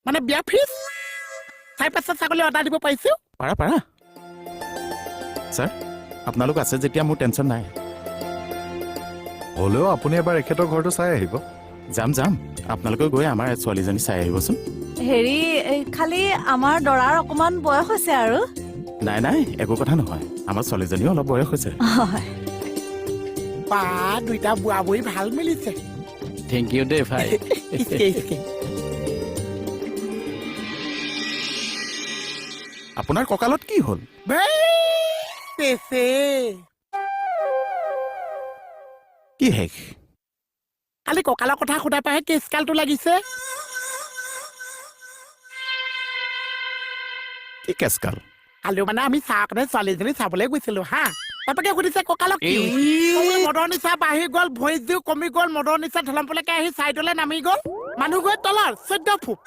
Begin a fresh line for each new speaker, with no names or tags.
মানে বিয়া ফিজ 4-5টা ছাগলী অৰ্ডাৰ দিব পাৰিছো
পাৰা ছাৰ আপোনালোক আছে যেতিয়া মোৰ টেনশ্যন নাই
হ'লেও আপুনি এবাৰ এখেতৰ ঘৰটো চাই আহিব
যাম আপোনালোকে গৈ আমাৰ ছোৱালীজনী চাই আহিবচোন
হেৰি খালি আমাৰ দৰাৰ অকমান বয়স হৈছে আৰু
নাই একো কথা নহয় আমাৰ ছোৱালীজনীও অলপ বয়স হৈছে
বা দুইটা বুঢ়া বুঢ়ী ভাল মিলিছে
থেংক ইউ দেই ভাই
আপোনাৰ কঁকালত কি হ'ল কি শেষ
কালি কঁকালৰ কথা সোধা পাহে কেচকালটো লাগিছে
কি কেচকাল
কালিও মানে আমি চাহ কাৰণে ছোৱালীজনী চাবলৈ গৈছিলো হা বাপেকে সুধিছে কঁকালক কি মদৰ নিচা বাঢ়ি গ'ল ভৰি জুই কমি গ'ল মদৰ নিচা ধলম্পলৈকে আহি চাইডলৈ নামি গ'ল মানুহ গৈ তলৰ 14 ফুট